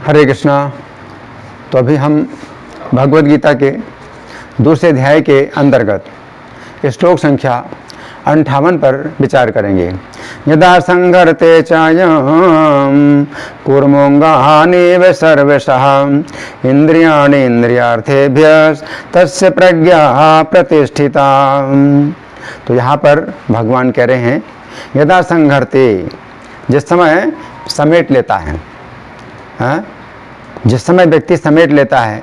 हरे कृष्णा। तो अभी हम भगवद गीता के दूसरे अध्याय के अंतर्गत श्लोक संख्या 58 पर विचार करेंगे। यदा संघर्ते चायं कूर्मोऽङ्गानीव सर्वशः इन्द्रियाणीन्द्रियार्थेभ्यस्तस्य प्रज्ञा प्रतिष्ठिता। तो यहाँ पर भगवान कह रहे हैं यदा संघर्ते, जिस समय समेट लेता है, जिस समय व्यक्ति समेट लेता है,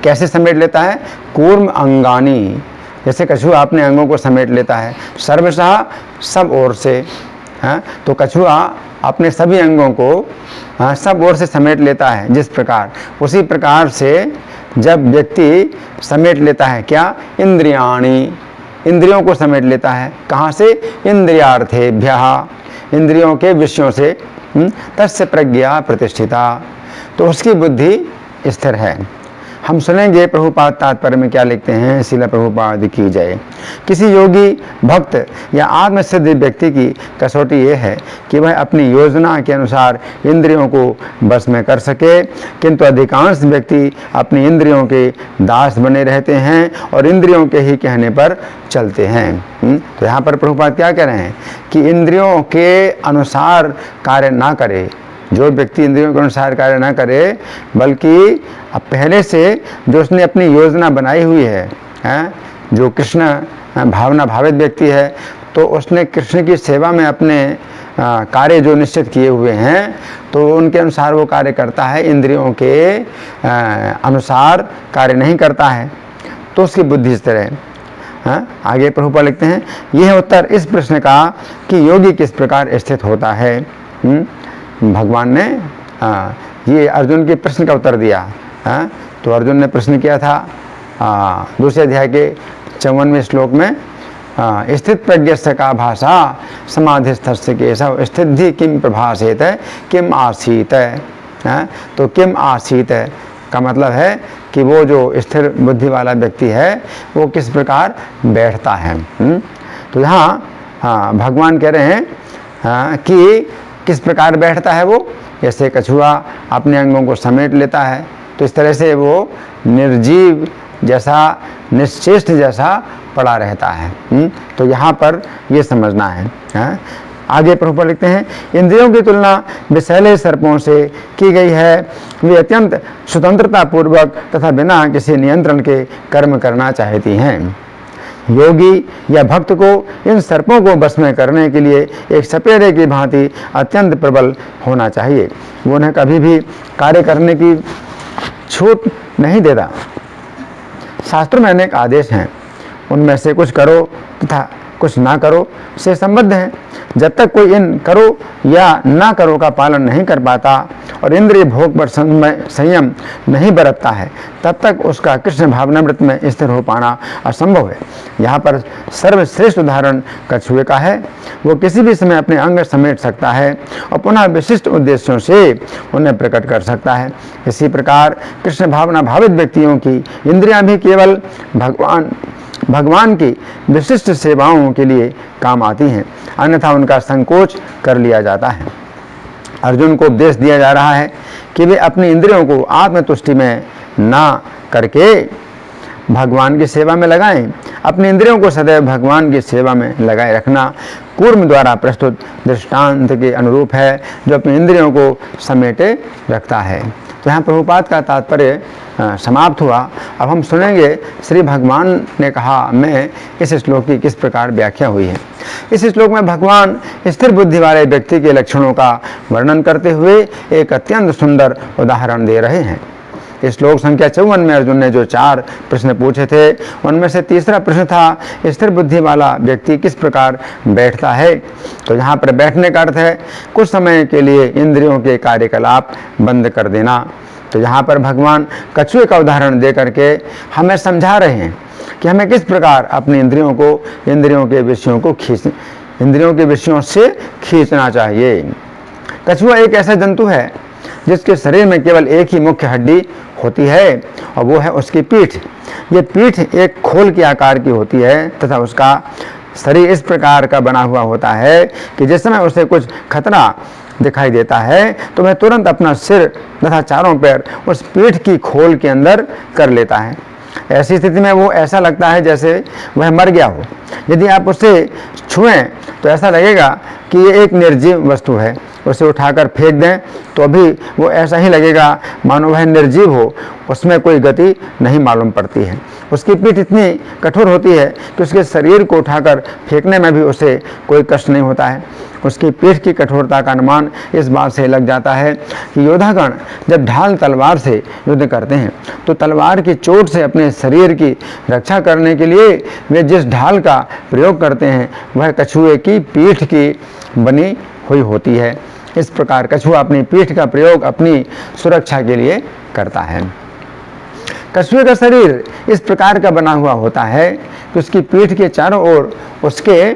कैसे समेट लेता है? कूर्म अंगानी, जैसे कछुआ अपने अंगों को समेट लेता है, सर्वशः सब ओर से। तो कछुआ अपने सभी अंगों को सब ओर से समेट लेता है जिस प्रकार, उसी प्रकार से जब व्यक्ति समेट लेता है क्या? इंद्रियाणी, इंद्रियों को समेट लेता है। कहाँ से? इंद्रियार्थेभ्यः, इंद्रियों के विषयों से। तस्य प्रज्ञा प्रतिष्ठिता, तो उसकी बुद्धि स्थिर है। हम सुनेंगे प्रभुपाद तात्पर्य में क्या लिखते हैं। शिला प्रभुपाद की जय। किसी योगी, भक्त या आत्मसिद्ध व्यक्ति की कसौटी ये है कि वह अपनी योजना के अनुसार इंद्रियों को बस में कर सके, किंतु अधिकांश व्यक्ति अपनी इंद्रियों के दास बने रहते हैं और इंद्रियों के ही कहने पर चलते हैं। तो यहाँ पर प्रभुपाद क्या कह रहे हैं कि इंद्रियों के अनुसार कार्य ना करे। जो व्यक्ति इंद्रियों के अनुसार कार्य ना करे, बल्कि अब पहले से जो उसने अपनी योजना बनाई हुई है, जो कृष्ण भावना भावित व्यक्ति है, तो उसने कृष्ण की सेवा में अपने कार्य जो निश्चित किए हुए हैं, तो उनके अनुसार वो कार्य करता है, इंद्रियों के अनुसार कार्य नहीं करता है, तो उसकी बुद्धि इस तरह है। आगे प्रभुपाद लिखते हैं, यह उत्तर इस प्रश्न का कि योगी किस प्रकार स्थित होता है। भगवान ने ये अर्जुन के प्रश्न का उत्तर दिया। तो अर्जुन ने प्रश्न किया था दूसरे अध्याय के 54वें श्लोक में, स्थित प्रज्ञस्य का भाषा समाधिस्थस्य केशव स्थिति किम प्रभासेत किम आसीत। तो किम आसीत का मतलब है कि वो जो स्थिर बुद्धि वाला व्यक्ति है वो किस प्रकार बैठता है। तो यहाँ भगवान कह रहे हैं कि किस प्रकार बैठता है वो। जैसे कछुआ अपने अंगों को समेट लेता है, तो इस तरह से वो निर्जीव जैसा, निश्चेष्ट जैसा पड़ा रहता है। तो यहाँ पर ये समझना है। आगे प्रभुपाद लिखते हैं, इंद्रियों की तुलना विषैले सर्पों से की गई है। वे अत्यंत स्वतंत्रता पूर्वक तथा बिना किसी नियंत्रण के कर्म करना चाहती हैं। योगी या भक्त को इन सर्पों को बस में करने के लिए एक सपेरे की भांति अत्यंत प्रबल होना चाहिए। वो उन्हें कभी भी कार्य करने की छूट नहीं देता। शास्त्रों में अनेक आदेश हैं, उनमें से कुछ करो तथा कुछ ना करो से संबद्ध हैं। जब तक कोई इन करो या ना करो का पालन नहीं कर पाता और इंद्रिय भोग पर संयम नहीं बरतता है, तब तक उसका कृष्ण भावनामृत में स्थिर हो पाना असंभव है। यहाँ पर सर्वश्रेष्ठ उदाहरण कछुए का है। वो किसी भी समय अपने अंग समेट सकता है और पुनः विशिष्ट उद्देश्यों से उन्हें प्रकट कर सकता है। इसी प्रकार कृष्ण भावना भावित व्यक्तियों की इंद्रियां भी केवल भगवान की विशिष्ट सेवाओं के लिए काम आती हैं, अन्यथा उनका संकोच कर लिया जाता है। अर्जुन को उपदेश दिया जा रहा है कि वे अपनी इंद्रियों को आत्मतुष्टि में ना करके भगवान की सेवा में लगाएं। अपनी इंद्रियों को सदैव भगवान की सेवा में लगाए रखना कूर्म द्वारा प्रस्तुत दृष्टांत के अनुरूप है, जो अपनी इंद्रियों को समेटे रखता है। तो यहाँ प्रभुपाद का तात्पर्य समाप्त हुआ। अब हम सुनेंगे श्री भगवान ने कहा में इस श्लोक की किस प्रकार व्याख्या हुई है। इस श्लोक में भगवान स्थिर बुद्धि वाले व्यक्ति के लक्षणों का वर्णन करते हुए एक अत्यंत सुंदर उदाहरण दे रहे हैं। इस श्लोक संख्या 54 में अर्जुन ने जो 4 प्रश्न पूछे थे, उनमें से तीसरा प्रश्न था स्थिर बुद्धि वाला व्यक्ति किस प्रकार बैठता है। तो यहाँ पर बैठने का अर्थ है कुछ समय के लिए इंद्रियों के कार्यकलाप बंद कर देना। तो यहाँ पर भगवान कछुए का उदाहरण दे करके हमें समझा रहे हैं कि हमें किस प्रकार अपनी इंद्रियों को इंद्रियों के विषयों से खींचना चाहिए। कछुआ एक ऐसा जंतु है जिसके शरीर में केवल एक ही मुख्य हड्डी होती है और वो है उसकी पीठ। ये पीठ एक खोल के आकार की होती है तथा उसका शरीर इस प्रकार का बना हुआ होता है कि जिस समय उसे कुछ खतरा दिखाई देता है तो वह तुरंत अपना सिर तथा चारों पैर उस पीठ की खोल के अंदर कर लेता है। ऐसी स्थिति में वो ऐसा लगता है जैसे वह मर गया हो। यदि आप उसे छुएं तो ऐसा लगेगा कि ये एक निर्जीव वस्तु है। उसे उठाकर फेंक दें तो भी वो ऐसा ही लगेगा मानो वह निर्जीव हो, उसमें कोई गति नहीं मालूम पड़ती है। उसकी पीठ इतनी कठोर होती है कि उसके शरीर को उठाकर फेंकने में भी उसे कोई कष्ट नहीं होता है। उसकी पीठ की कठोरता का अनुमान इस बात से लग जाता है कि योद्धागण जब ढाल तलवार से युद्ध करते हैं तो तलवार की चोट से अपने शरीर की रक्षा करने के लिए वे जिस ढाल का प्रयोग करते हैं वह कछुए की पीठ की बनी हुई होती है। इस प्रकार कछुआ अपनी पीठ का प्रयोग अपनी सुरक्षा के लिए करता है। कछुए का शरीर इस प्रकार का बना हुआ होता है कि उसकी पीठ के चारों ओर उसके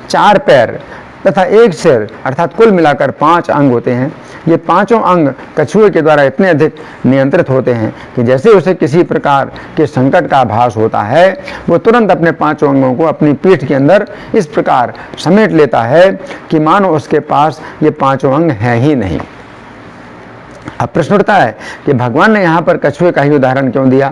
4 पैर तथा एक सिर अर्थात कुल मिलाकर 5 अंग होते हैं। ये पांचों अंग कछुए के द्वारा इतने अधिक नियंत्रित होते हैं कि जैसे उसे किसी प्रकार के संकट का आभास होता है वो तुरंत अपने 5 अंगों को अपनी पीठ के अंदर इस प्रकार समेट लेता है कि मानो उसके पास ये 5 अंग हैं ही नहीं। अब प्रश्न उठता है कि भगवान ने यहाँ पर कछुए का ही उदाहरण क्यों दिया?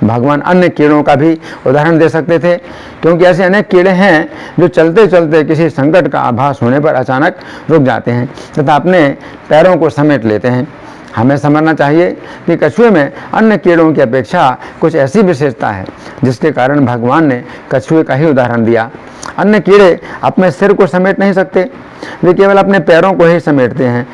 भगवान अन्य कीड़ों का भी उदाहरण दे सकते थे, क्योंकि ऐसे अनेक कीड़े हैं जो चलते चलते किसी संकट का आभास होने पर अचानक रुक जाते हैं तथा अपने पैरों को समेट लेते हैं। हमें समझना चाहिए कि कछुए में अन्य कीड़ों की अपेक्षा कुछ ऐसी विशेषता है जिसके कारण भगवान ने कछुए का ही उदाहरण दिया। अन्य कीड़े अपने सिर को समेट नहीं सकते, वे केवल अपने पैरों को ही समेटते हैं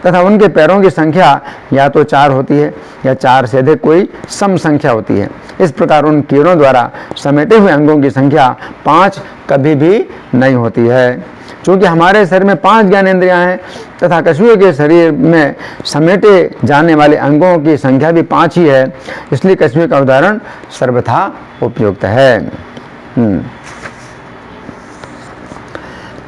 तथा उनके पैरों की संख्या या तो 4 होती है या 4 से अधिक कोई सम संख्या होती है। इस प्रकार उन कीड़ों द्वारा समेटे हुए अंगों की संख्या 5 कभी भी नहीं होती है। चूँकि हमारे शरीर में 5 ज्ञानेंद्रियां हैं तथा कछुए के शरीर में समेटे जाने वाले अंगों की संख्या भी 5 ही है, इसलिए कछुए का उदाहरण सर्वथा उपयुक्त है।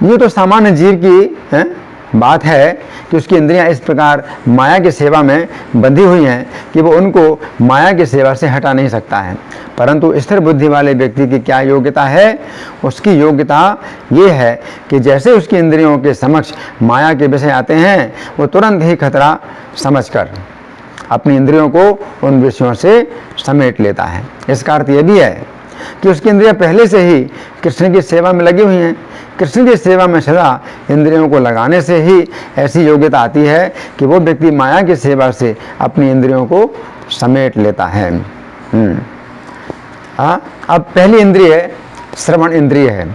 ये तो सामान्य जीव की बात है कि उसकी इंद्रियां इस प्रकार माया की सेवा में बंधी हुई हैं कि वो उनको माया की सेवा से हटा नहीं सकता है। परंतु स्थिर बुद्धि वाले व्यक्ति की क्या योग्यता है? उसकी योग्यता ये है कि जैसे उसकी इंद्रियों के समक्ष माया के विषय आते हैं वो तुरंत ही खतरा समझकर अपनी इंद्रियों को उन विषयों से समेट लेता है। इसका अर्थ ये भी है कि उसकी इंद्रियां पहले से ही कृष्ण की सेवा में लगी हुई हैं। कृष्ण की सेवा में सदा इंद्रियों को लगाने से ही ऐसी योग्यता आती है कि वो व्यक्ति माया की सेवा से अपनी इंद्रियों को समेट लेता है। अब पहली इंद्रिय श्रवण इंद्रिय है।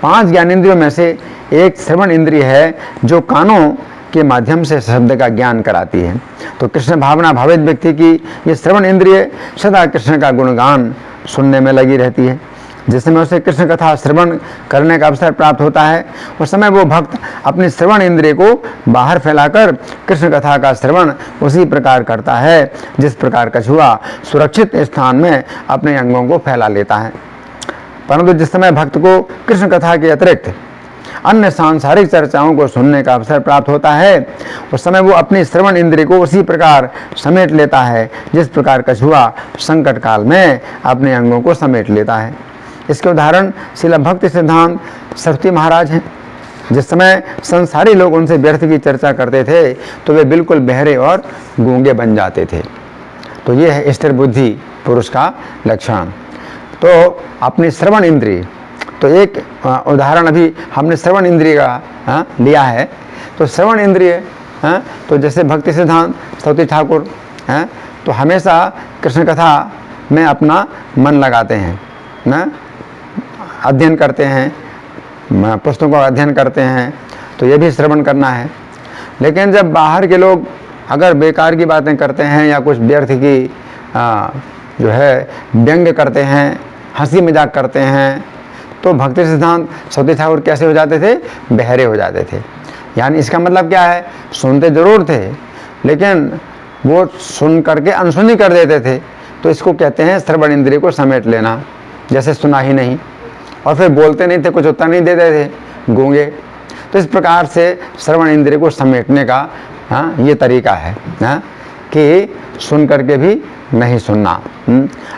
5 ज्ञानेंद्रियों में से एक श्रवण इंद्रिय है जो कानों के माध्यम से शब्द का ज्ञान कराती है। तो कृष्ण भावना भावित व्यक्ति की ये श्रवण इंद्रिय सदा कृष्ण का गुणगान सुनने में लगी रहती है। जिस समय उसे कृष्ण कथा श्रवण करने का अवसर प्राप्त होता है उस समय वो भक्त अपनी श्रवण इंद्रिय को बाहर फैलाकर कृष्ण कथा का श्रवण उसी प्रकार करता है जिस प्रकार कछुआ सुरक्षित स्थान में अपने अंगों को फैला लेता है। परंतु जिस समय भक्त को कृष्ण कथा के अतिरिक्त अन्य सांसारिक चर्चाओं को सुनने का अवसर प्राप्त होता है उस समय वो अपनी श्रवण इंद्रिय को उसी प्रकार समेट लेता है जिस प्रकार कछुआ संकट काल में अपने अंगों को समेट लेता है। इसके उदाहरण श्रील भक्ति सिद्धांत सरस्वती महाराज हैं। जिस समय संसारी लोग उनसे व्यर्थ की चर्चा करते थे तो वे बिल्कुल बहरे और गूंगे बन जाते थे। तो ये है स्थिर बुद्धि पुरुष का लक्षण। तो अपनी श्रवण इंद्रिय, तो एक उदाहरण अभी हमने श्रवण इंद्रिय का लिया है। तो श्रवण इंद्रिय तो जैसे भक्ति सिद्धांत सरस्वती ठाकुर तो हमेशा कृष्ण कथा में अपना मन लगाते हैं, अध्ययन करते हैं, पुस्तकों का अध्ययन करते हैं, तो ये भी श्रवण करना है। लेकिन जब बाहर के लोग अगर बेकार की बातें करते हैं या कुछ व्यर्थ की जो है व्यंग करते हैं, हंसी मजाक करते हैं, तो भक्ति सिद्धांत सरस्वती ठाकुर कैसे हो जाते थे? बहरे हो जाते थे। यानी इसका मतलब क्या है? सुनते जरूर थे लेकिन वो सुन करके अनसुनी कर देते थे। तो इसको कहते हैं श्रवण इंद्रिय को समेट लेना, जैसे सुना ही नहीं। और फिर बोलते नहीं थे, कुछ उत्तर नहीं देते थे, गूंगे। तो इस प्रकार से श्रवण इंद्रिय को समेटने का ये तरीका है कि सुन करके भी नहीं सुनना।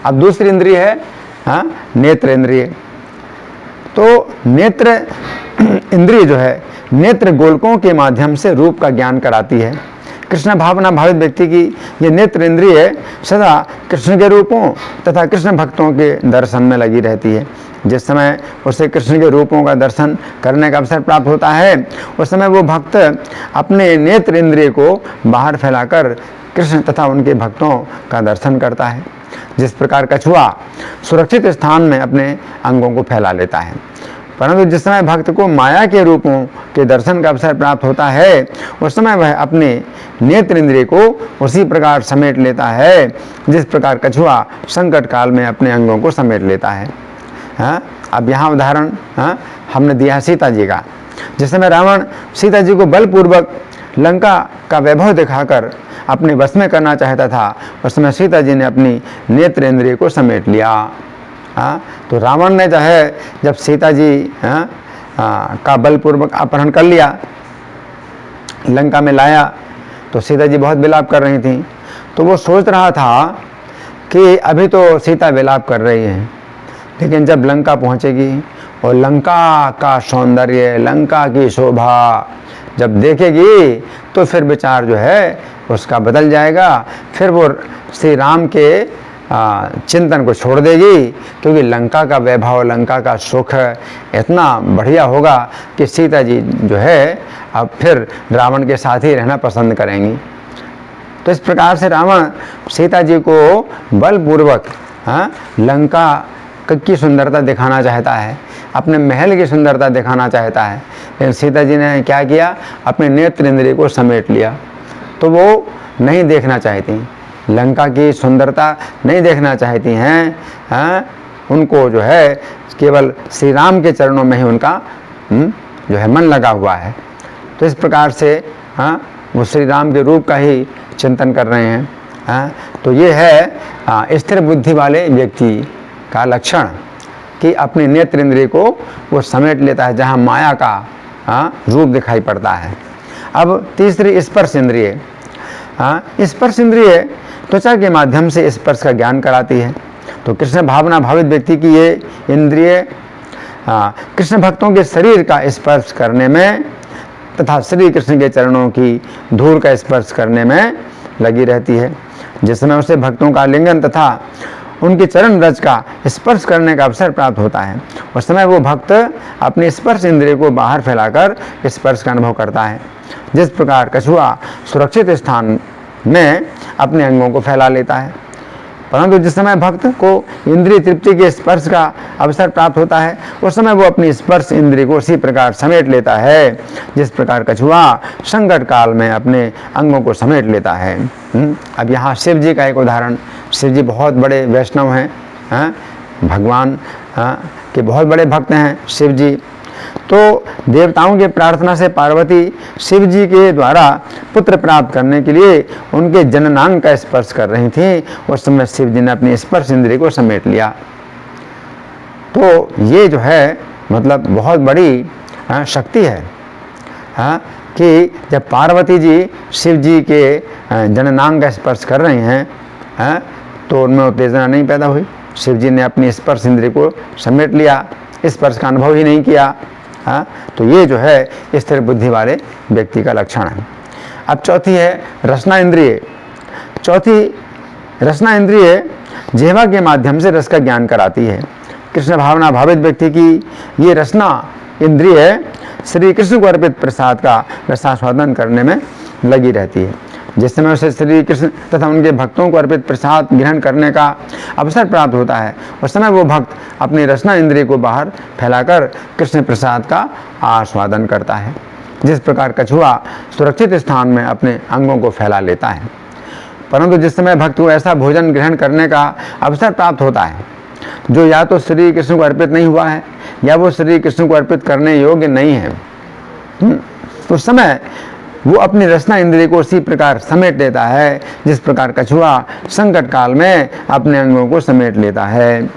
अब दूसरी इंद्रिय है नेत्र इंद्रिय। तो नेत्र इंद्रिय जो है नेत्र गोलकों के माध्यम से रूप का ज्ञान कराती है। कृष्ण भावना भावित व्यक्ति की ये नेत्र इंद्रिय सदा कृष्ण के रूपों तथा कृष्ण भक्तों के दर्शन में लगी रहती है। जिस समय उसे कृष्ण के रूपों का दर्शन करने का अवसर प्राप्त होता है, उस समय वो भक्त अपने नेत्र इंद्रिय को बाहर फैलाकर कृष्ण तथा उनके भक्तों का दर्शन करता है। जिस प्रकार कछुआ सुरक्षित स्थान में अपने अंगों को फैला लेता है, परंतु जिस समय भक्त को माया के रूपों के दर्शन का अवसर प्राप्त होता है, उस समय वह अपने नेत्र इंद्रिय को उसी प्रकार समेट लेता है जिस प्रकार कछुआ संकट काल में अपने अंगों को समेट लेता है। अब यहाँ उदाहरण हमने दिया सीता जी का। जिस समय रावण सीता जी को बलपूर्वक लंका का वैभव दिखाकर अपने वश में करना चाहता था, उस समय सीता जी ने अपनी नेत्र इंद्रिय को समेट लिया। तो रावण ने जो है जब सीता जी का बलपूर्वक अपहरण कर लिया, लंका में लाया, तो सीता जी बहुत विलाप कर रही थी। तो वो सोच रहा था कि अभी तो सीता विलाप कर रही है, लेकिन जब लंका पहुंचेगी और लंका का सौंदर्य, लंका की शोभा जब देखेगी, तो फिर विचार जो है उसका बदल जाएगा। फिर वो श्री राम के चिंतन को छोड़ देगी, क्योंकि लंका का वैभव, लंका का सुख इतना बढ़िया होगा कि सीता जी जो है अब फिर रावण के साथ ही रहना पसंद करेंगी। तो इस प्रकार से रावण सीता जी को बलपूर्वक लंका की सुंदरता दिखाना चाहता है, अपने महल की सुंदरता दिखाना चाहता है, लेकिन सीता जी ने क्या किया, अपने नेत्र इंद्रिय को समेट लिया। तो वो नहीं देखना चाहती, लंका की सुंदरता नहीं देखना चाहती हैं। उनको जो है केवल श्री राम के चरणों में ही उनका जो है मन लगा हुआ है। तो इस प्रकार से वो श्री राम के रूप का ही चिंतन कर रहे हैं। तो ये है स्थिर बुद्धि वाले व्यक्ति का लक्षण कि अपने नेत्र इंद्रिय को वो समेट लेता है जहाँ माया का रूप दिखाई पड़ता है। अब तीसरी स्पर्श इंद्रिय। स्पर्श इंद्रिय त्वचा के माध्यम से स्पर्श का ज्ञान कराती है। तो कृष्ण भावना भावित व्यक्ति की ये इंद्रिय कृष्ण भक्तों के शरीर का स्पर्श करने में तथा श्री कृष्ण के चरणों की धूल का स्पर्श करने में लगी रहती है। जिस समय उसे भक्तों का लिंगन तथा उनके चरण रज का स्पर्श करने का अवसर प्राप्त होता है, उस समय वो भक्त अपने स्पर्श इंद्रिय को बाहर फैलाकर स्पर्श का अनुभव करता है। जिस प्रकार कछुआ सुरक्षित स्थान में अपने अंगों को फैला लेता है, परंतु जिस समय भक्त को इंद्रिय तृप्ति के स्पर्श का अवसर प्राप्त होता है, उस समय वो अपनी स्पर्श इंद्रिय को उसी प्रकार समेट लेता है जिस प्रकार कछुआ संकट काल में अपने अंगों को समेट लेता है। अब यहाँ शिव जी का एक उदाहरण। शिव जी बहुत बड़े वैष्णव हैं, भगवान के बहुत बड़े भक्त हैं शिव जी। तो देवताओं की प्रार्थना से पार्वती शिव जी के द्वारा पुत्र प्राप्त करने के लिए उनके जननांग का स्पर्श कर रही थी। उस समय शिव जी ने अपनी स्पर्श इंद्रिय को समेट लिया। तो ये जो है मतलब बहुत बड़ी शक्ति है कि जब पार्वती जी शिव जी के जननांग का स्पर्श कर रही हैं तो उनमें उत्तेजना नहीं पैदा हुई। शिव जी ने अपनी स्पर्श इंद्रिय को समेट लिया, स्पर्श का अनुभव ही नहीं किया। तो ये जो है स्थिर बुद्धि वाले व्यक्ति का लक्षण है। अब चौथी है रसना इंद्रिय। चौथी रसना इंद्रिय जिह्वा के माध्यम से रस का ज्ञान कराती है। कृष्ण भावना भावित व्यक्ति की ये रसना इंद्रिय श्री कृष्ण को अर्पित प्रसाद का रसास्वादन करने में लगी रहती है। जिस समय उसे श्री कृष्ण तथा उनके भक्तों को अर्पित प्रसाद ग्रहण करने का अवसर प्राप्त होता है, उस समय वो भक्त अपनी रसना इंद्रिय को बाहर फैलाकर कृष्ण प्रसाद का आस्वादन करता है। जिस प्रकार कछुआ सुरक्षित स्थान में अपने अंगों को फैला लेता है, परंतु जिस समय भक्त को ऐसा भोजन ग्रहण करने का अवसर प्राप्त होता है जो या तो श्री कृष्ण को अर्पित नहीं हुआ है या वो श्री कृष्ण को अर्पित करने योग्य नहीं है, उस समय वो अपनी रसना इंद्रिय को उसी प्रकार समेट लेता है जिस प्रकार कछुआ संकट काल में अपने अंगों को समेट लेता है।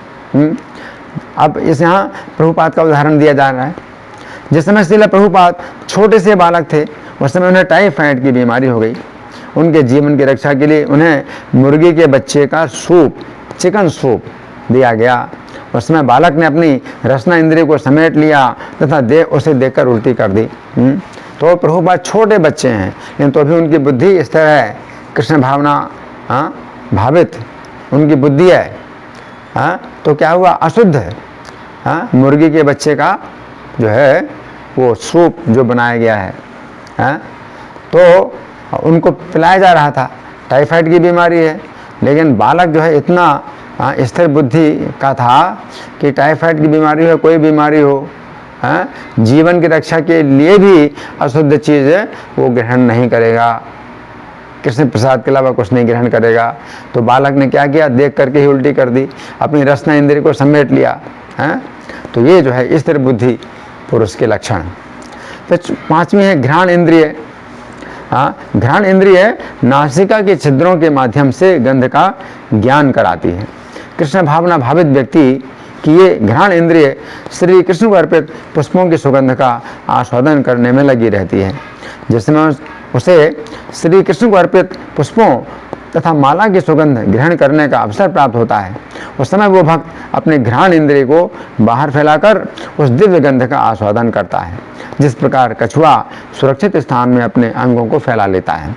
अब इस यहाँ प्रभुपाद का उदाहरण दिया जा रहा है। जिस समय श्रील प्रभुपाद छोटे से बालक थे, उस समय उन्हें टाइफाइड की बीमारी हो गई। उनके जीवन की रक्षा के लिए उन्हें मुर्गी के बच्चे का सूप, चिकन सूप दिया गया। उस समय बालक ने अपनी रसना इंद्रिय को समेट लिया तथा उसे देखकर उल्टी कर दी। तो प्रभुपाद छोटे बच्चे हैं, लेकिन तो भी उनकी बुद्धि इस तरह है, कृष्ण भावना भावित उनकी बुद्धि है। तो क्या हुआ, अशुद्ध है। मुर्गी के बच्चे का जो है वो सूप जो बनाया गया है, तो उनको पिलाया जा रहा था। टाइफाइड की बीमारी है, लेकिन बालक जो है इतना स्थिर बुद्धि का था कि टाइफाइड की बीमारी हो, कोई बीमारी हो, जीवन की रक्षा के लिए भी अशुद्ध चीज़ वो ग्रहण नहीं करेगा, कृष्ण प्रसाद के अलावा कुछ नहीं ग्रहण करेगा। तो बालक ने क्या किया, देख करके ही उल्टी कर दी, अपनी रसना इंद्रिय को समेट लिया। तो ये जो है स्थिर बुद्धि पुरुष के लक्षण। तो पांचवी है घ्राण इंद्रिय। घ्राण इंद्रिय नासिका के छिद्रों के माध्यम से गंध का ज्ञान कराती है। कृष्ण भावना भावित व्यक्ति कि ये घ्राण इंद्रिय श्री कृष्ण को अर्पित पुष्पों की सुगंध का आस्वादन करने में लगी रहती है। जिस समय उसे श्री कृष्ण को अर्पित पुष्पों तथा माला की सुगंध ग्रहण करने का अवसर प्राप्त होता है, उस समय वो भक्त अपने घ्राण इंद्रिय को बाहर फैलाकर उस दिव्य गंध का आस्वादन करता है, जिस प्रकार कछुआ सुरक्षित स्थान में अपने अंगों को फैला लेता है।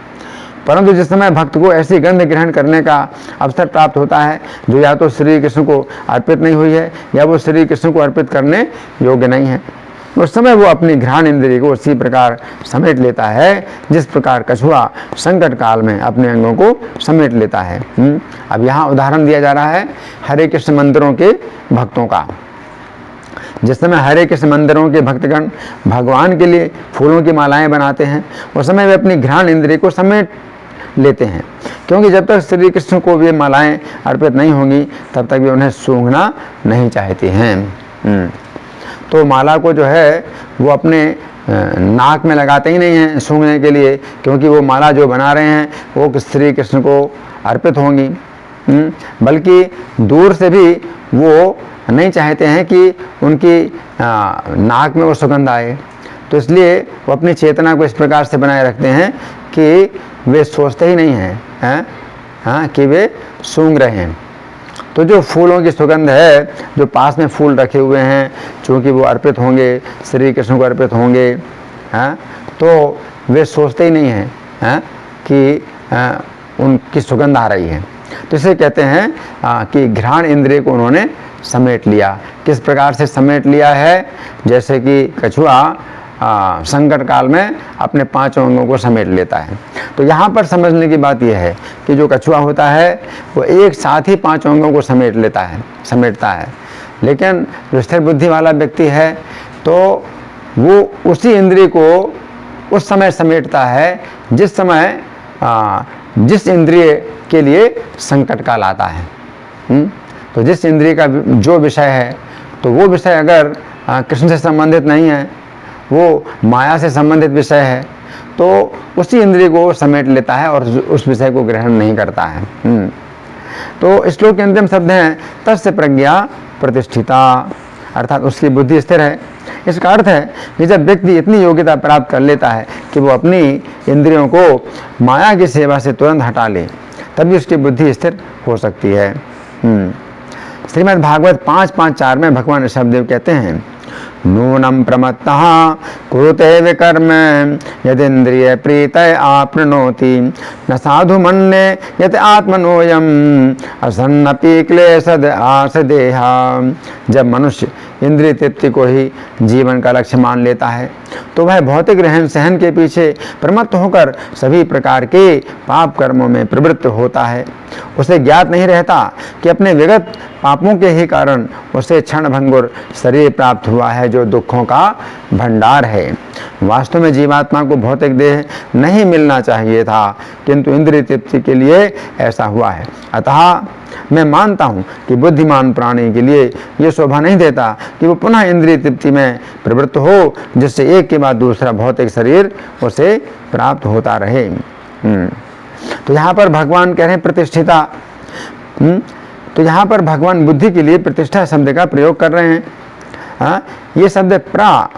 परंतु जिस समय भक्त को ऐसी गंध ग्रहण करने का अवसर प्राप्त होता है जो या तो श्री कृष्ण को अर्पित नहीं हुई है या वो श्री कृष्ण को अर्पित करने योग्य नहीं है, उस समय वो अपनी घ्राण इंद्रिय को उसी प्रकार समेट लेता है जिस प्रकार कछुआ संकट काल में अपने अंगों को समेट लेता है। अब यहाँ उदाहरण दिया जा रहा है हरे कृष्ण मंदिरों के भक्तों का। जिस समय हरे कृष्ण मंदिरों के भक्तगण भगवान के लिए फूलों की मालाएं बनाते हैं, उस समय वे अपनी घ्राण इंद्रिय को समेट लेते हैं, क्योंकि जब तक श्री कृष्ण को वे मालाएं अर्पित नहीं होंगी तब तक वे उन्हें सूंघना नहीं चाहते हैं। तो माला को जो है वो अपने नाक में लगाते ही नहीं हैं सूंघने के लिए, क्योंकि वो माला जो बना रहे हैं वो श्री कृष्ण को अर्पित होंगी, बल्कि दूर से भी वो नहीं चाहते हैं कि उनकी नाक में वो सुगंध आए। तो इसलिए वो अपनी चेतना को इस प्रकार से बनाए रखते हैं कि वे सोचते ही नहीं हैं कि वे सूंघ रहे हैं। तो जो फूलों की सुगंध है, जो पास में फूल रखे हुए हैं, चूँकि वो अर्पित होंगे श्री कृष्ण को अर्पित होंगे, तो वे सोचते ही नहीं हैं कि उनकी सुगंध आ रही है। तो इसे कहते हैं कि घ्राण इंद्रिय को उन्होंने समेट लिया। किस प्रकार से समेट लिया है, जैसे कि कछुआ संकट काल में अपने पांचों अंगों को समेट लेता है। तो यहाँ पर समझने की बात यह है कि जो कछुआ होता है वो एक साथ ही पांचों अंगों को समेटता है, लेकिन जो स्थिर बुद्धि वाला व्यक्ति है तो वो उसी इंद्रिय को उस समय समेटता है जिस समय जिस इंद्रिय के लिए संकट काल आता है। तो जिस इंद्रिय का जो विषय है, तो वो विषय अगर कृष्ण से संबंधित नहीं है, वो माया से संबंधित विषय है, तो उसी इंद्रिय को समेट लेता है और उस विषय को ग्रहण नहीं करता है। तो श्लोक के अंतिम शब्द हैं तस्य प्रज्ञा प्रतिष्ठिता, अर्थात उसकी बुद्धि स्थिर है। इसका अर्थ है कि जब व्यक्ति इतनी योग्यता प्राप्त कर लेता है कि वो अपनी इंद्रियों को माया की सेवा से तुरंत हटा ले, तभी उसकी बुद्धि स्थिर हो सकती है। श्रीमद् भागवत 5.5.4 में भगवान ऋषभदेव कहते हैं नूनम प्रमत्तः कुरुते विकर्म यदिन्द्रिय प्रीतय आपनोति न साधु मन्ये यत आत्मनोयम असन्नपि क्लेशद आसदेहा। जब मनुष्य इंद्रिय तृप्ति को ही जीवन का लक्ष्य मान लेता है तो वह भौतिक रहन सहन के पीछे प्रमत्त होकर सभी प्रकार के पाप कर्मों में प्रवृत्त होता है। उसे ज्ञात नहीं रहता कि अपने विगत पापों के ही कारण उसे क्षण भंगुर शरीर प्राप्त हुआ है जो दुखों का भंडार है। वास्तव में जीवात्मा को भौतिक देह नहीं मिलना चाहिए था, किंतु इंद्रिय तृप्ति के लिए ऐसा हुआ है। अतः मैं मानता हूँ कि बुद्धिमान प्राणी के लिए ये शोभा नहीं देता कि वो पुनः इंद्रिय तृप्ति में प्रवृत्त हो, जिससे एक के बाद दूसरा भौतिक शरीर उसे प्राप्त होता रहे। तो यहाँ पर भगवान कह रहे हैं प्रतिष्ठिता। तो यहाँ पर भगवान बुद्धि के लिए प्रतिष्ठा शब्द का प्रयोग कर रहे हैं। ये शब्द प्रा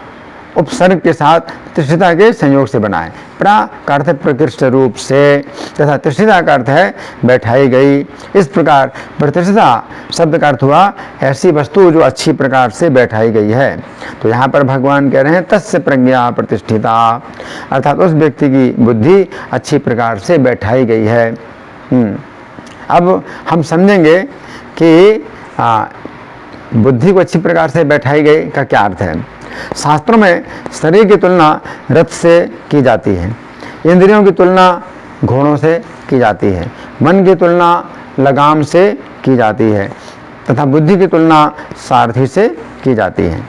उपसर्ग के साथ तिष्ठिता के संयोग से बना है। प्रा का अर्थ है प्रकृष्ट रूप से, तथा तिष्ठिता का अर्थ है बैठाई गई। इस प्रकार प्रतिष्ठिता शब्द का अर्थ हुआ ऐसी वस्तु जो अच्छी प्रकार से बैठाई गई है। तो यहाँ पर भगवान कह रहे हैं तस्य प्रज्ञा प्रतिष्ठिता, अर्थात उस व्यक्ति की बुद्धि अच्छी प्रकार से बैठाई गई है। अब हम समझेंगे कि बुद्धि को अच्छी प्रकार से बैठाई गई का क्या अर्थ है। शास्त्रों में शरीर की तुलना रथ से की जाती है, इंद्रियों की तुलना घोड़ों से की जाती है, मन की तुलना लगाम से की जाती है, तथा बुद्धि की तुलना सारथी से की जाती है।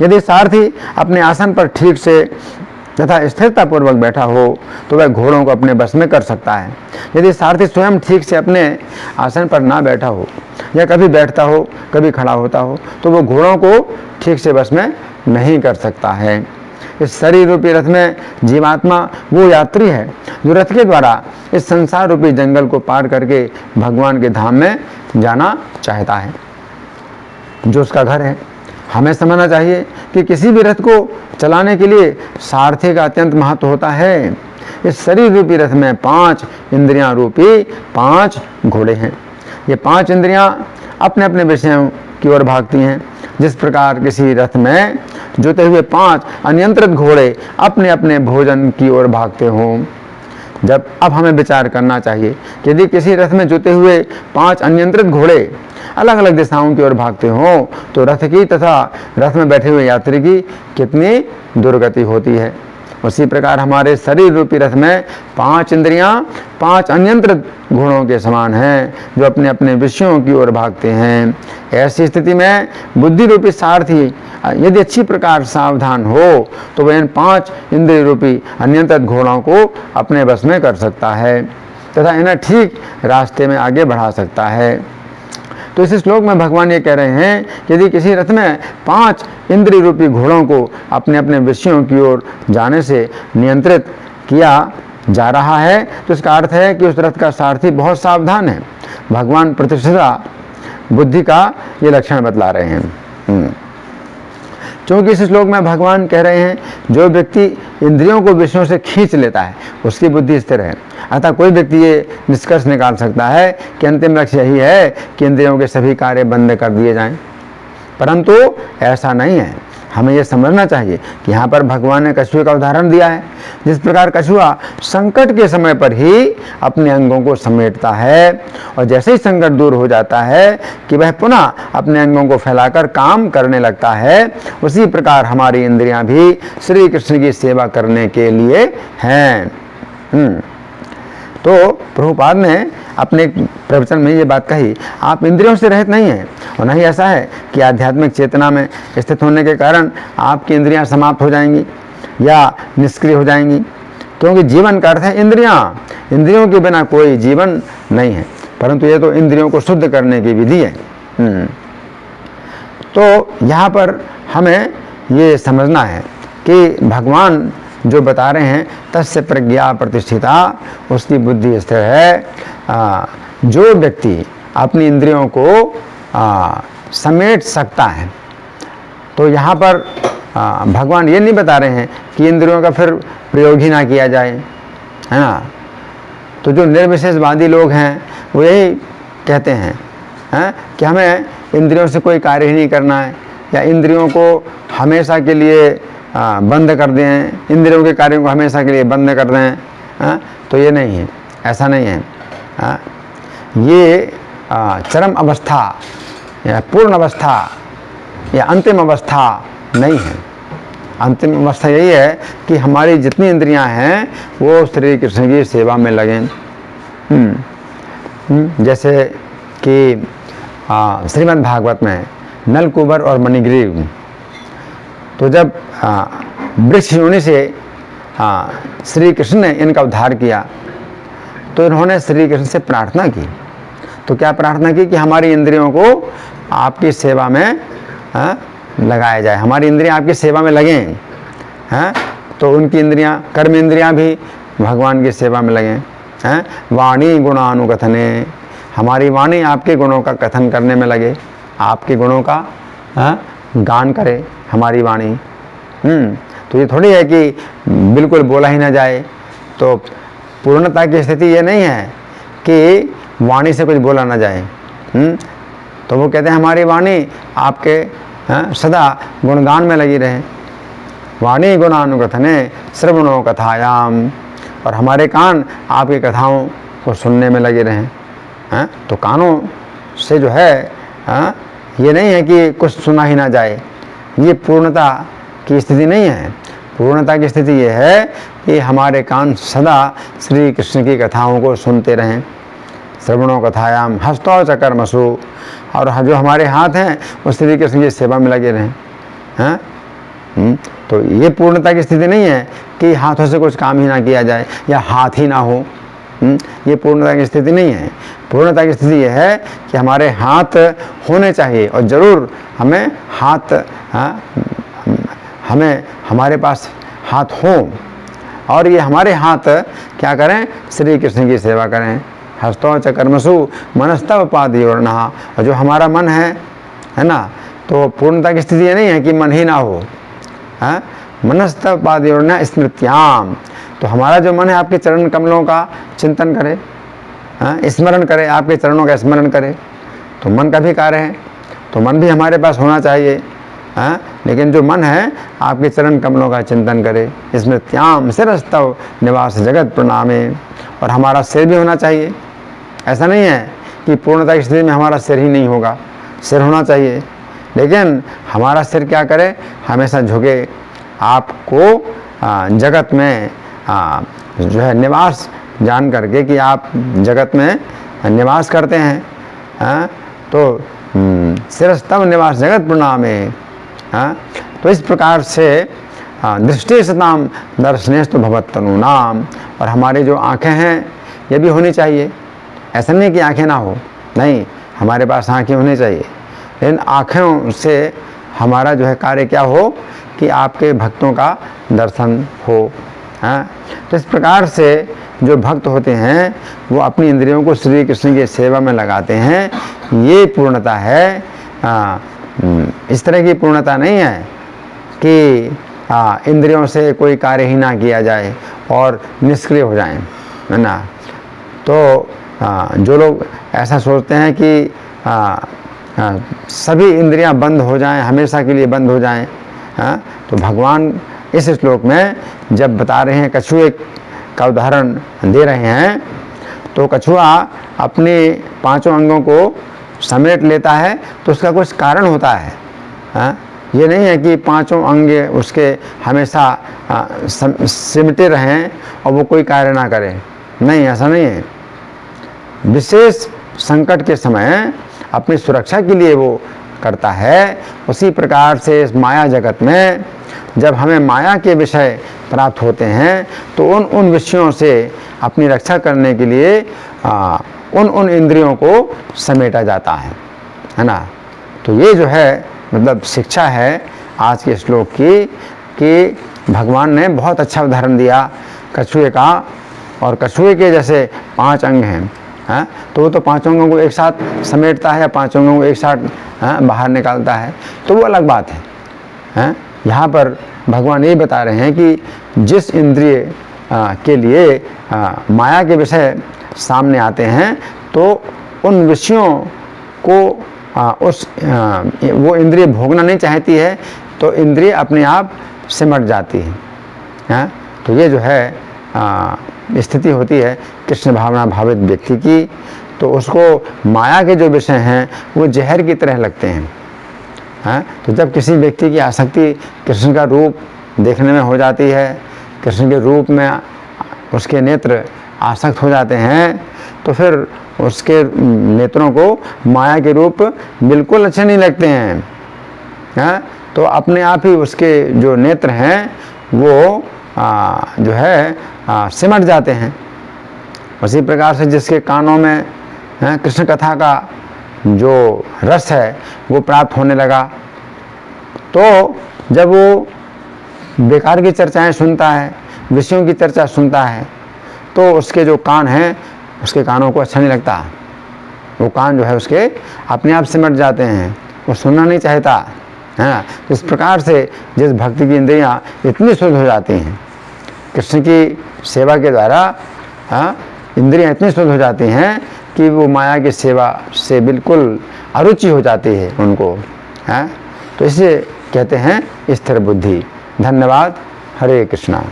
यदि सारथी अपने आसन पर ठीक से तथा स्थिरतापूर्वक बैठा हो तो वह घोड़ों को अपने बस में कर सकता है। यदि सारथी स्वयं ठीक से अपने आसन पर ना बैठा हो या कभी बैठता हो कभी खड़ा होता हो तो वो घोड़ों को ठीक से बस में नहीं कर सकता है। इस शरीर रूपी रथ में जीवात्मा वो यात्री है जो रथ के द्वारा इस संसार रूपी जंगल को पार करके भगवान के धाम में जाना चाहता है, जो उसका घर है। हमें समझना चाहिए कि किसी भी रथ को चलाने के लिए सारथी का अत्यंत महत्व होता है। इस शरीर रूपी रथ में 5 इंद्रियां रूपी 5 घोड़े हैं। ये 5 इंद्रियां अपने अपने विषयों की ओर भागती हैं। जिस प्रकार किसी रथ में जोते हुए 5 अनियंत्रित घोड़े अपने अपने भोजन की ओर भागते हों। अब हमें विचार करना चाहिए कि यदि किसी रथ में जोते हुए 5 अनियंत्रित घोड़े अलग अलग दिशाओं की ओर भागते हों तो रथ की तथा रथ में बैठे हुए यात्री की कितनी दुर्गति होती है। उसी प्रकार हमारे शरीर रूपी रथ में 5 इंद्रियां 5 अनियंत्रित घोड़ों के समान हैं जो अपने अपने विषयों की ओर भागते हैं। ऐसी स्थिति में बुद्धि रूपी सारथी यदि अच्छी प्रकार सावधान हो तो वह इन 5 इंद्रिय रूपी अनियंत्रित घोड़ों को अपने बस में कर सकता है तथा इन्हें ठीक रास्ते में आगे बढ़ा सकता है। तो इस श्लोक में भगवान ये कह रहे हैं कि यदि किसी रथ में 5 इंद्रिय रूपी घोड़ों को अपने अपने विषयों की ओर जाने से नियंत्रित किया जा रहा है तो इसका अर्थ है कि उस रथ का सारथी बहुत सावधान है। भगवान प्रतिष्ठिता बुद्धि का ये लक्षण बतला रहे हैं। क्योंकि इस श्लोक में भगवान कह रहे हैं जो व्यक्ति इंद्रियों को विषयों से खींच लेता है उसकी बुद्धि स्थिर है। अतः कोई व्यक्ति ये निष्कर्ष निकाल सकता है कि अंतिम लक्ष्य यही है कि इंद्रियों के सभी कार्य बंद कर दिए जाएं, परंतु ऐसा नहीं है। हमें यह समझना चाहिए कि यहाँ पर भगवान ने कछुए का उदाहरण दिया है। जिस प्रकार कछुआ संकट के समय पर ही अपने अंगों को समेटता है और जैसे ही संकट दूर हो जाता है कि वह पुनः अपने अंगों को फैलाकर काम करने लगता है, उसी प्रकार हमारी इंद्रियां भी श्री कृष्ण की सेवा करने के लिए हैं। तो प्रभुपाद ने अपने प्रवचन में ये बात कही, आप इंद्रियों से रहित नहीं हैं और नहीं ऐसा है कि आध्यात्मिक चेतना में स्थित होने के कारण आपकी इंद्रियां समाप्त हो जाएंगी या निष्क्रिय हो जाएंगी, क्योंकि जीवन का अर्थ है इंद्रियां। इंद्रियों के बिना कोई जीवन नहीं है, परंतु ये तो इंद्रियों को शुद्ध करने की विधि है। तो यहाँ पर हमें ये समझना है कि भगवान जो बता रहे हैं तस्य प्रज्ञा प्रतिष्ठिता, उसकी बुद्धि स्थिर है। जो व्यक्ति अपनी इंद्रियों को समेट सकता है, तो यहाँ पर भगवान ये नहीं बता रहे हैं कि इंद्रियों का फिर प्रयोग ही ना किया जाए, है ना। तो जो निर्विशेषवादी लोग हैं वो यही कहते हैं कि हमें इंद्रियों से कोई कार्य ही नहीं करना है या इंद्रियों को हमेशा के लिए बंद कर दें, इंद्रियों के कार्यों को हमेशा के लिए बंद कर दें। तो ये नहीं है, ऐसा नहीं है। ये चरम अवस्था या पूर्ण अवस्था या अंतिम अवस्था नहीं है। अंतिम अवस्था यही है कि हमारी जितनी इंद्रियां हैं वो श्री कृष्ण की सेवा में लगें। जैसे कि श्रीमद् भागवत में नलकूबर और मणिग्रीव, तो जब वृक्ष योनि से श्री कृष्ण ने इनका उद्धार किया तो इन्होंने श्री कृष्ण से प्रार्थना की। तो क्या प्रार्थना की कि हमारी इंद्रियों को आपकी सेवा में लगाया जाए, हमारी इंद्रियां आपकी सेवा में लगें। तो उनकी इंद्रियां, कर्म इंद्रियां भी भगवान की सेवा में लगें। वाणी गुणानुकथने, हमारी वाणी आपके गुणों का कथन करने में लगे, आपके गुणों का गान करे हमारी वाणी। तो ये थोड़ी है कि बिल्कुल बोला ही ना जाए। तो पूर्णता की स्थिति ये नहीं है कि वाणी से कुछ बोला ना जाए। तो वो कहते हैं हमारी वाणी आपके सदा गुणगान में लगी रहे। वाणी गुणानुकथने श्रवणों कथायाम, और हमारे कान आपकी कथाओं को सुनने में लगे रहें। तो कानों से जो है ये नहीं है कि कुछ सुना ही ना जाए, ये पूर्णता की स्थिति नहीं है। पूर्णता की स्थिति ये है कि हमारे कान सदा श्री कृष्ण की कथाओं को सुनते रहें। श्रवणों कथायाम हस्तौ च कर्मसु, और जो हमारे हाथ हैं वो श्री कृष्ण की सेवा में लगे रहें। तो ये पूर्णता की स्थिति नहीं है कि हाथों से कुछ काम ही ना किया जाए या हाथ ही ना हो। ये पूर्णता की स्थिति नहीं है। पूर्णता की स्थिति यह है कि हमारे हाथ होने चाहिए, और ज़रूर हमें हाथ हमें हमारे पास हाथ हो, और ये हमारे हाथ क्या करें, श्री कृष्ण की सेवा करें। हस्तौ च कर्मसु मनस्तव पादयोर्नः, और जो हमारा मन है ना, तो पूर्णता की स्थिति ये नहीं है कि मन ही ना हो। मनस्तव पादयोर्नः स्मृत्याम, तो हमारा जो मन है आपके चरण कमलों का चिंतन करे, स्मरण करे, आपके चरणों का स्मरण करे। तो मन का भी कार्य है, तो मन भी हमारे पास होना चाहिए। लेकिन जो मन है आपके चरण कमलों का चिंतन करे। स्मृत्याम सिरस्तव निवास जगत प्रणामे, और हमारा सिर भी होना चाहिए। ऐसा नहीं है कि पूर्णता की स्थिति में हमारा सिर ही नहीं होगा, सिर होना चाहिए, लेकिन हमारा सिर क्या करे, हमेशा झुके आपको जगत में जो है निवास जान करके कि आप जगत में निवास करते हैं। तो सिरस्तव निवास जगत प्रणामे। तो इस प्रकार से दृष्टि सताम दर्शनेस्तु भवत्तनु नाम, और हमारी जो आँखें हैं ये भी होनी चाहिए। ऐसा नहीं कि आँखें ना हो, नहीं, हमारे पास आँखें होनी चाहिए, लेकिन आँखों से हमारा जो है कार्य क्या हो कि आपके भक्तों का दर्शन हो। तो इस प्रकार से जो भक्त होते हैं वो अपनी इंद्रियों को श्री कृष्ण की सेवा में लगाते हैं, ये पूर्णता है। इस तरह की पूर्णता नहीं है कि इंद्रियों से कोई कार्य ही ना किया जाए और निष्क्रिय हो जाएं, है ना। तो जो लोग ऐसा सोचते हैं कि सभी इंद्रियां बंद हो जाएं, हमेशा के लिए बंद हो जाएं, तो भगवान इस श्लोक में जब बता रहे हैं, कछुए का उदाहरण दे रहे हैं, तो कछुआ अपने पांचों अंगों को समेट लेता है, तो उसका कुछ कारण होता है। ये नहीं है कि पांचों अंग उसके हमेशा सिमटे रहें और वो कोई कार्य ना करे, नहीं, ऐसा नहीं है। विशेष संकट के समय अपनी सुरक्षा के लिए वो करता है। उसी प्रकार से इस माया जगत में जब हमें माया के विषय प्राप्त होते हैं, तो उन विषयों से अपनी रक्षा करने के लिए उन इंद्रियों को समेटा जाता है ना। तो ये जो है मतलब शिक्षा है आज के श्लोक की, कि भगवान ने बहुत अच्छा उदाहरण दिया कछुए का, और कछुए के जैसे 5 अंग हैं, तो वो तो 5 अंगों को एक साथ समेटता है या 5 अंगों को एक साथ बाहर निकालता है, तो वो अलग बात है। यहाँ पर भगवान ये बता रहे हैं कि जिस इंद्रिय के लिए माया के विषय सामने आते हैं, तो उन विषयों को वो इंद्रिय भोगना नहीं चाहती है, तो इंद्रिय अपने आप सिमट जाती है। तो ये जो है स्थिति होती है कृष्ण भावना भावित व्यक्ति की, तो उसको माया के जो विषय हैं वो जहर की तरह लगते हैं। तो जब किसी व्यक्ति की आसक्ति कृष्ण का रूप देखने में हो जाती है, कृष्ण के रूप में उसके नेत्र आसक्त हो जाते हैं, तो फिर उसके नेत्रों को माया के रूप बिल्कुल अच्छे नहीं लगते हैं। तो अपने आप ही उसके जो नेत्र हैं वो जो है सिमट जाते हैं। उसी प्रकार से जिसके कानों में कृष्ण कथा का जो रस है वो प्राप्त होने लगा, तो जब वो बेकार की चर्चाएं सुनता है, विषयों की चर्चा सुनता है, तो उसके जो कान हैं उसके कानों को अच्छा नहीं लगता। वो कान जो है उसके अपने आप सिमट जाते हैं, वो सुनना नहीं चाहता। है ना। तो इस प्रकार से जिस भक्ति की इंद्रियां इतनी शुद्ध हो जाती हैं, कृष्ण की सेवा के द्वारा इंद्रियां इतनी शुद्ध हो जाती हैं कि वो माया की सेवा से बिल्कुल अरुचि हो जाती है उनको, है। तो इसे कहते हैं स्थिर बुद्धि। धन्यवाद। हरे कृष्णा।